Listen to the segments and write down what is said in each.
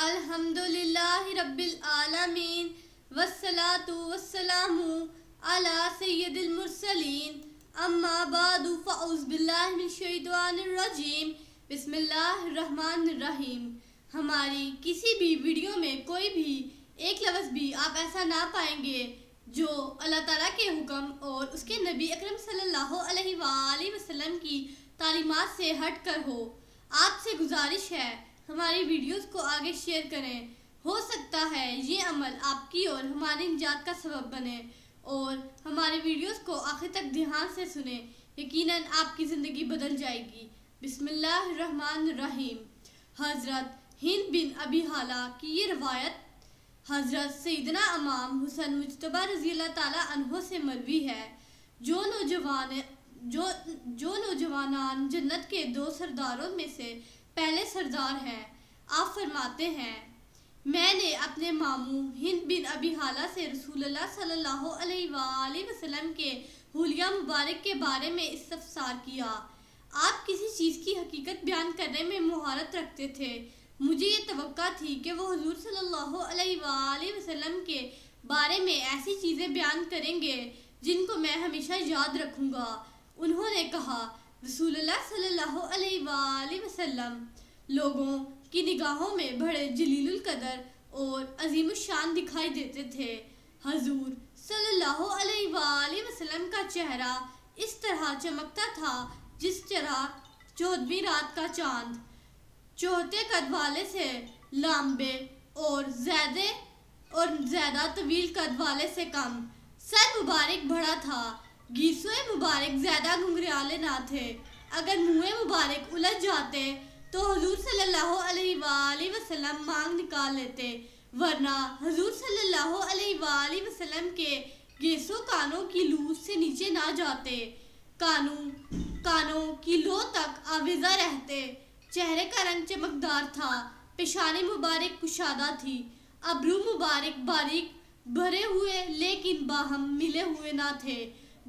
الحمدللہ رب العالمین والصلاة والسلام علی سید المرسلین اما بعد فاعوذ باللہ من الشیطان الرجیم بسم اللہ الرحمن الرحیم۔ ہماری کسی بھی ویڈیو میں کوئی بھی ایک لفظ بھی آپ ایسا نہ پائیں گے جو اللہ تعالیٰ کے حکم اور اس کے نبی اکرم صلی اللہ علیہ وآلہ وسلم کی تعلیمات سے ہٹ کر ہو۔ آپ سے گزارش ہے ہماری ویڈیوز کو آگے شیئر کریں، ہو سکتا ہے یہ عمل آپ کی اور ہماری نجات کا سبب بنے، اور ہماری ویڈیوز کو آخر تک دھیان سے سنیں، یقیناً آپ کی زندگی بدل جائے گی۔ بسم اللہ الرحمن الرحیم۔ حضرت ہند بن ابی حالہ کی یہ روایت حضرت سیدنا امام حسن مجتبی رضی اللہ تعالیٰ عنہ سے مروی ہے۔ جو نوجوانان جنت کے 2 سرداروں میں سے پہلے سردار ہیں، آپ فرماتے ہیں، میں نے اپنے ماموں ہند بن ابی حالہ سے رسول اللہ صلی اللہ علیہ وآلہ وسلم کے حلیہ مبارک کے بارے میں استفسار کیا۔ آپ کسی چیز کی حقیقت بیان کرنے میں مہارت رکھتے تھے۔ مجھے یہ توقع تھی کہ وہ حضور صلی اللہ علیہ وآلہ وسلم کے بارے میں ایسی چیزیں بیان کریں گے جن کو میں ہمیشہ یاد رکھوں گا۔ انہوں نے کہا، رسول اللہ صلی اللہ علیہ وآلہ وسلم لوگوں کی نگاہوں میں بڑے جلیل القدر اور عظیم الشان دکھائی دیتے تھے۔ حضور صلی اللہ علیہ وآلہ وسلم کا چہرہ اس طرح چمکتا تھا جس طرح 14ویں رات کا چاند، چوتھے قد والے سے لمبے اور زیادہ طویل قد والے سے کم۔ سر مبارک بڑا تھا، گیسوئے مبارک زیادہ گھنگریالے نہ تھے۔ اگر منہ مبارک الجھ جاتے تو حضور صلی اللہ علیہ وآلہ وسلم مانگ نکال لیتے، ورنہ حضور صلی اللہ علیہ وآلہ وسلم کے گیسو کانوں کی لو سے نیچے نہ جاتے، کانوں کی لو تک آویزہ رہتے۔ چہرے کا رنگ چمکدار تھا، پیشانی مبارک کشادہ تھی، ابرو مبارک باریک بھرے ہوئے لیکن باہم ملے ہوئے نہ تھے۔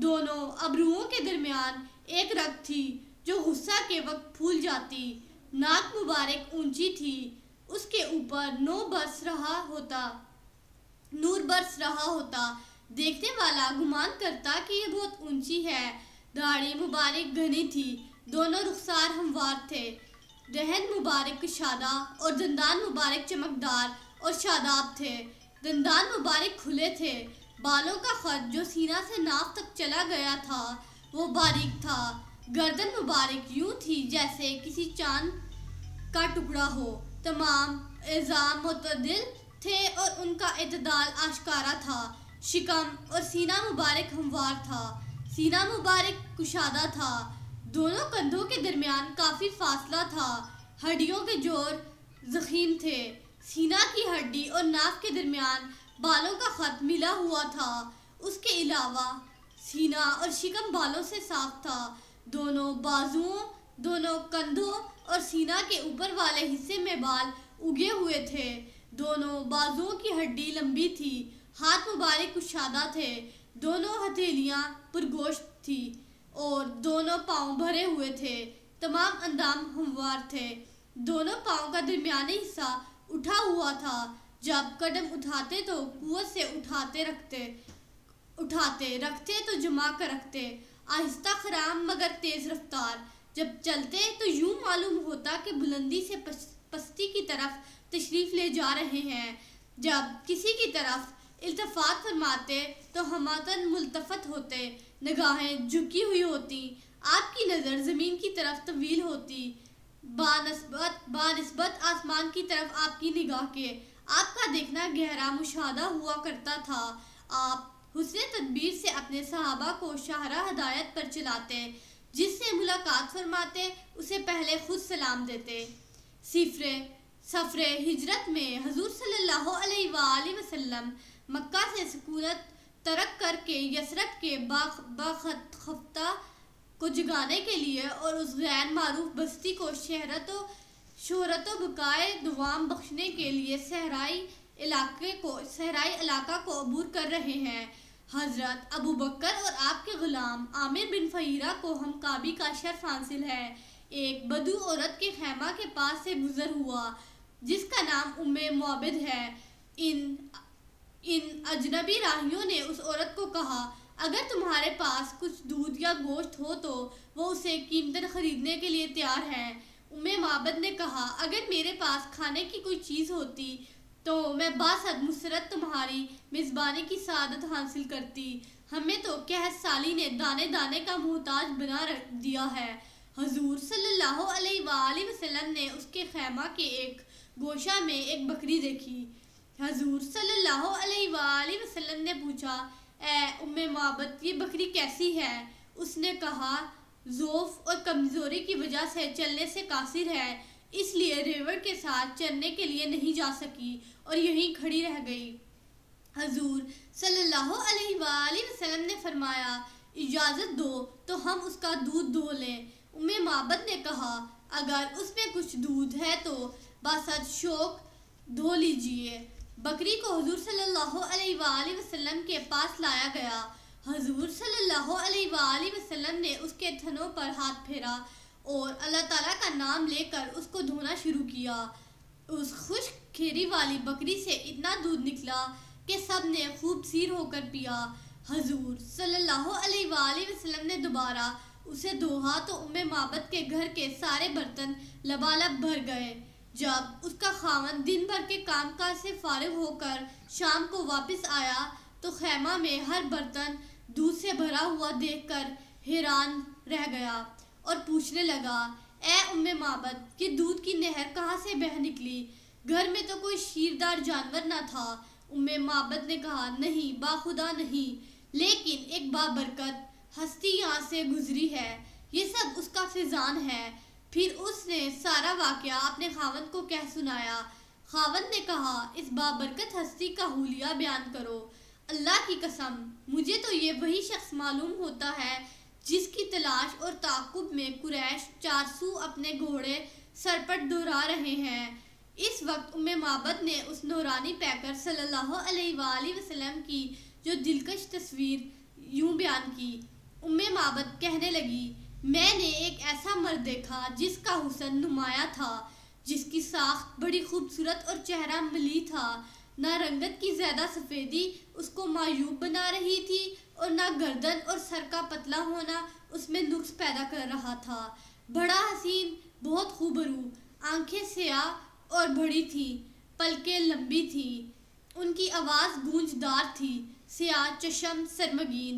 دونوں ابروؤں کے درمیان ایک رگ تھی جو غصہ کے وقت پھول جاتی۔ ناک مبارک اونچی تھی، اس کے اوپر نور برس رہا ہوتا، دیکھنے والا گمان کرتا کہ یہ بہت اونچی ہے۔ داڑھی مبارک گھنی تھی، دونوں رخسار ہموار تھے، دہن مبارک کشادہ اور دندان مبارک چمکدار اور شاداب تھے۔ دندان مبارک کھلے تھے۔ بالوں کا خط جو سینہ سے ناف تک چلا گیا تھا وہ باریک تھا۔ گردن مبارک یوں تھی جیسے کسی چاند کا ٹکڑا ہو۔ تمام اعضاء معتدل تھے اور ان کا اعتدال آشکارا تھا۔ شکم اور سینہ مبارک ہموار تھا، سینہ مبارک کشادہ تھا، دونوں کندھوں کے درمیان کافی فاصلہ تھا۔ ہڈیوں کے جوڑ ضخیم تھے، سینہ کی ہڈی اور ناف کے درمیان بالوں کا خط ملا ہوا تھا۔ اس کے علاوہ سینہ اور شکم بالوں سے صاف تھا۔ دونوں بازوؤں، دونوں کندھوں اور سینہ کے اوپر والے حصے میں بال اگے ہوئے تھے۔ دونوں بازوؤں کی ہڈی لمبی تھی، ہاتھ مبارک کشادہ تھے، دونوں ہتھیلیاں پرگوشت تھی اور دونوں پاؤں بھرے ہوئے تھے۔ تمام اندام ہموار تھے، دونوں پاؤں کا درمیانی حصہ اٹھا ہوا تھا۔ جب قدم اٹھاتے تو قوت سے اٹھاتے رکھتے تو جما کر رکھتے، آہستہ خرام مگر تیز رفتار۔ جب چلتے تو یوں معلوم ہوتا کہ بلندی سے پستی کی طرف تشریف لے جا رہے ہیں۔ جب کسی کی طرف التفات فرماتے تو ہمتاً ملتفت ہوتے، نگاہیں جھکی ہوئی ہوتی، آپ کی نظر زمین کی طرف طویل ہوتی، بانسبت آسمان کی طرف آپ کی نگاہ کے آپ کا دیکھنا گہرا مشاہدہ ہوا کرتا تھا۔ آپ حسن تدبیر سے اپنے صحابہ کو شاہراہ ہدایت پر چلاتے، جس سے ملاقات فرماتے اسے پہلے خود سلام دیتے۔ سفر ہجرت میں حضور صلی اللہ علیہ وآلہ وسلم مکہ سے سکونت ترک کر کے یثرب کے باخفتہ کو جگانے کے لیے اور اس غیر معروف بستی کو شہرت و بقائے دوام بخشنے کے لیے صحرائی علاقہ کو عبور کر رہے ہیں۔ حضرت ابو بکر اور آپ کے غلام عامر بن فہیرہ کو ہمکابی کا شرف حاصل ہے۔ ایک بدو عورت کے خیمہ کے پاس سے گزر ہوا، جس کا نام معبد ہے۔ ان اجنبی راہیوں نے اس عورت کو کہا، اگر تمہارے پاس کچھ دودھ یا گوشت ہو تو وہ اسے قیمتاً خریدنے کے لیے تیار ہے۔ معبد نے کہا، اگر میرے پاس کھانے کی کوئی چیز ہوتی تو میں باسد مسرت تمہاری میزبانی کی سعادت حاصل کرتی۔ ہمیں تو قحط سالی نے دانے دانے کا محتاج بنا دیا ہے۔ حضور صلی اللہ علیہ وآلہ وسلم نے اس کے خیمہ کے ایک گوشہ میں ایک بکری دیکھی۔ حضور صلی اللہ علیہ وآلہ وسلم نے پوچھا، اے معبد، یہ بکری کیسی ہے؟ اس نے کہا، ضعف اور کمزوری کی وجہ سے چلنے سے قاصر ہے، اس لیے ریوڑ کے ساتھ چرنے کے لیے نہیں جا سکی اور یہیں کھڑی رہ گئی۔ حضور صلی اللہ علیہ وآلہ وسلم نے فرمایا، اجازت دو تو ہم اس کا دودھ دھو لیں۔ معبد نے کہا، اگر اس میں کچھ دودھ ہے تو باسد شوق دھو لیجئے۔ بکری کو حضور صلی اللہ علیہ وآلہ وسلم کے پاس لایا گیا۔ حضور صلی اللہ علیہ وآلہ وسلم نے اس کے تھنوں پر ہاتھ پھیرا اور اللہ تعالیٰ کا نام لے کر اس کو دھونا شروع کیا۔ اس خشک کھیری والی بکری سے اتنا دودھ نکلا کہ سب نے خوب سیر ہو کر پیا۔ حضور صلی اللہ علیہ وآلہ وسلم نے دوبارہ اسے دھوہا تو معبد کے گھر کے سارے برتن لبالب بھر گئے۔ جب اس کا خاوند دن بھر کے کام کاج سے فارغ ہو کر شام کو واپس آیا تو خیمہ میں ہر برتن دودھ سے بھرا ہوا دیکھ کر حیران رہ گیا اور پوچھنے لگا، اے معبد، یہ دودھ کی نہر کہاں سے بہہ نکلی؟ گھر میں تو کوئی شیردار جانور نہ تھا۔ معبد نے کہا، نہیں، باخدا نہیں، لیکن ایک بابرکت ہستی یہاں سے گزری ہے، یہ سب اس کا فیضان ہے۔ پھر اس نے سارا واقعہ اپنے خاوند کو کہہ سنایا۔ خاوند نے کہا، اس بابرکت ہستی کا حلیہ بیان کرو۔ اللہ کی قسم، مجھے تو یہ وہی شخص معلوم ہوتا ہے جس کی تلاش اور تعاقب میں قریش چارسو اپنے گھوڑے سرپٹ دوڑا رہے ہیں۔ اس وقت معبد نے اس نورانی پیکر صلی اللہ علیہ وآلہ وسلم کی جو دلکش تصویر یوں بیان کی۔ معبد کہنے لگی، میں نے ایک ایسا مرد دیکھا جس کا حسن نمایاں تھا، جس کی ساخت بڑی خوبصورت اور چہرہ ملی تھا۔ نہ رنگت کی زیادہ سفیدی اس کو معیوب بنا رہی تھی اور نہ گردن اور سر کا پتلا ہونا اس میں نقص پیدا کر رہا تھا۔ بڑا حسین، بہت خوبرو، آنکھیں سیاہ اور بڑی تھی، پلکیں لمبی تھیں، ان کی آواز گونجدار تھی، سیاہ چشم سرمگین،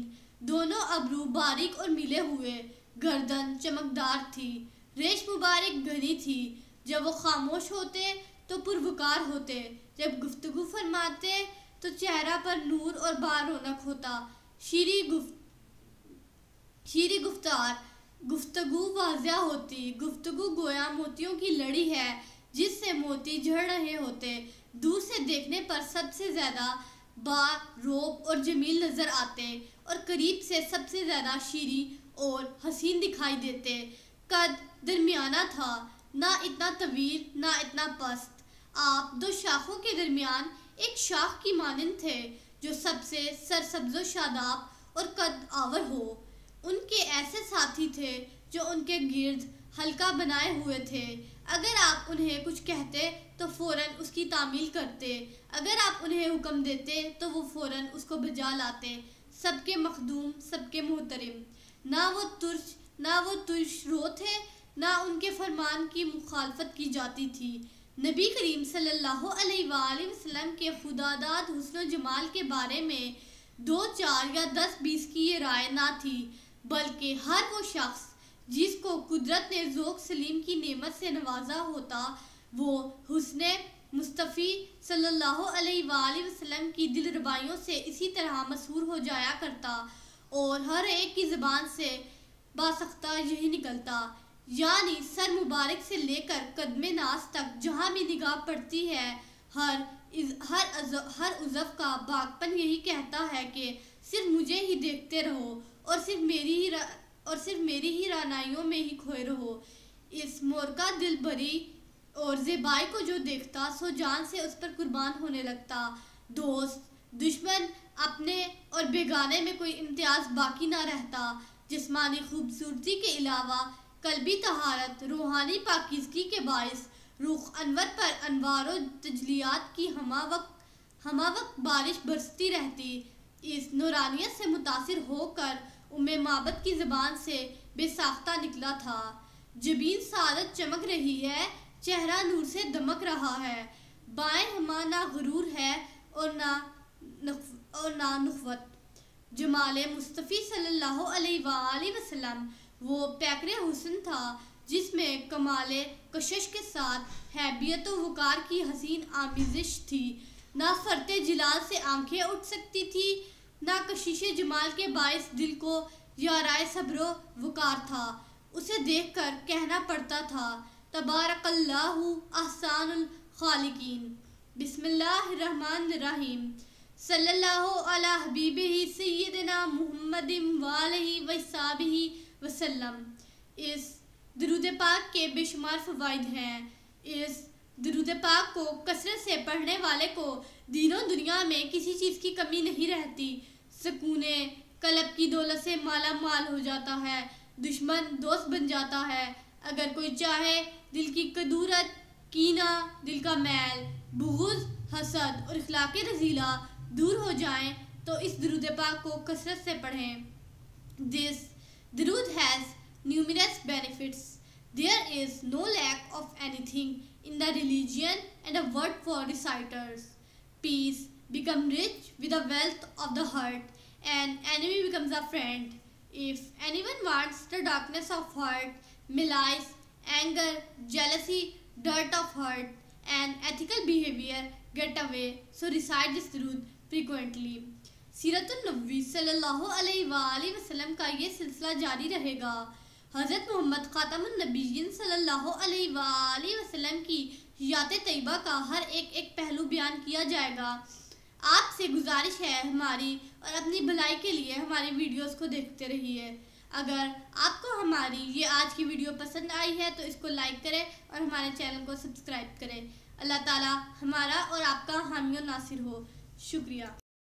دونوں ابرو باریک اور ملے ہوئے، گردن چمکدار تھی، ریش مبارک گھنی تھی۔ جب وہ خاموش ہوتے تو پروکار ہوتے، جب گفتگو فرماتے تو چہرہ پر نور اور بارونق ہوتا۔ شیریں گفتار، گفتگو واضح ہوتی، گفتگو گویا موتیوں کی لڑی ہے جس سے موتی جھڑ رہے ہوتے۔ دور سے دیکھنے پر سب سے زیادہ باروب اور جمیل نظر آتے اور قریب سے سب سے زیادہ شیریں اور حسین دکھائی دیتے۔ قد درمیانہ تھا، نہ اتنا طویل نہ اتنا پست۔ آپ دو شاخوں کے درمیان ایک شاخ کی مانند تھے جو سب سے سرسبز و شاداب اور قد آور ہو۔ ان کے ایسے ساتھی تھے جو ان کے گرد حلقہ بنائے ہوئے تھے، اگر آپ انہیں کچھ کہتے تو فوراً اس کی تعمیل کرتے، اگر آپ انہیں حکم دیتے تو وہ فوراً اس کو بجا لاتے۔ سب کے مخدوم، سب کے محترم، نہ وہ ترش رو تھے، نہ ان کے فرمان کی مخالفت کی جاتی تھی۔ نبی کریم صلی اللہ علیہ وآلہ وسلم کے خداداد حسن و جمال کے بارے میں 2 4 یا 10 20 کی یہ رائے نہ تھی، بلکہ ہر وہ شخص جس کو قدرت نے ذوق سلیم کی نعمت سے نوازا ہوتا وہ حسن مصطفی صلی اللہ علیہ وآلہ وسلم کی دل ربائیوں سے اسی طرح مسحور ہو جایا کرتا اور ہر ایک کی زبان سے باسختہ یہی نکلتا، یعنی سر مبارک سے لے کر قدم ناز تک جہاں بھی نگاہ پڑتی ہے ہر عضو کا باغپن یہی کہتا ہے کہ صرف مجھے ہی دیکھتے رہو اور صرف میری ہی رعنائیوں میں ہی کھوئے رہو۔ اس مورکا دل بری اور زیبائی کو جو دیکھتا سو جان سے اس پر قربان ہونے لگتا۔ دوست دشمن اپنے اور بیگانے میں کوئی امتیاز باقی نہ رہتا۔ جسمانی خوبصورتی کے علاوہ قلبی طہارت، روحانی پاکیزگی کے باعث رخ انور پر انوار و تجلیات کی ہمہ وقت بارش برستی رہتی۔ اس نورانیت سے متاثر ہو کر معبد کی زبان سے بے ساختہ نکلا تھا: جبین سعادت چمک رہی ہے، چہرہ نور سے دمک رہا ہے، بائیں ہمہ نہ غرور ہے اور نہ نخوت۔ جمال مصطفی صلی اللہ علیہ وآلہ وسلم وہ پیکر حسن تھا جس میں کمال کشش کے ساتھ ہیبت و وقار کی حسین آمیزش تھی۔ نہ فرط جلال سے آنکھیں اٹھ سکتی تھی، نہ کشش جمال کے باعث دل کو یارائے صبر و وقار تھا۔ اسے دیکھ کر کہنا پڑتا تھا: تبارک اللہ احسن الخالقین۔ بسم اللہ الرحمن الرحیم۔ صلی اللہ علی حبیبہ سیدنا محمد وآلہ وصحبہ وسلم۔ اس درود پاک کے بے شمار فوائد ہیں۔ اس درود پاک کو کثرت سے پڑھنے والے کو دین و دنیا میں کسی چیز کی کمی نہیں رہتی۔ سکون قلب کی دولت سے مالا مال ہو جاتا ہے، دشمن دوست بن جاتا ہے۔ اگر کوئی چاہے دل کی کدورت، کینہ، دل کا میل، بغض، حسد اور اخلاق رذیلہ دور ہو جائیں تو اس درود پاک کو کثرت سے پڑھیں۔ This درود has numerous benefits. There is no lack of anything in the religion and a word for reciters. Peace becomes rich with the wealth of the heart, and enemy becomes a friend. If anyone wants the darkness of heart, malice, anger, jealousy, dirt of heart, and ethical behavior get away, so recite this durood frequently. سیرت النبی صلی اللہ علیہ وآلہ وسلم کا یہ سلسلہ جاری رہے گا۔ حضرت محمد خاتم النبیین صلی اللہ علیہ وآلہ وسلم کی حیات طیبہ کا ہر ایک پہلو بیان کیا جائے گا۔ آپ سے گزارش ہے ہماری اور اپنی بھلائی کے لیے ہماری ویڈیوز کو دیکھتے رہیے۔ اگر آپ کو ہماری یہ آج کی ویڈیو پسند آئی ہے تو اس کو لائک کریں اور ہمارے چینل کو سبسکرائب کریں۔ اللہ تعالی ہمارا اور آپ کا حامی و ناصر ہو۔ شکریہ۔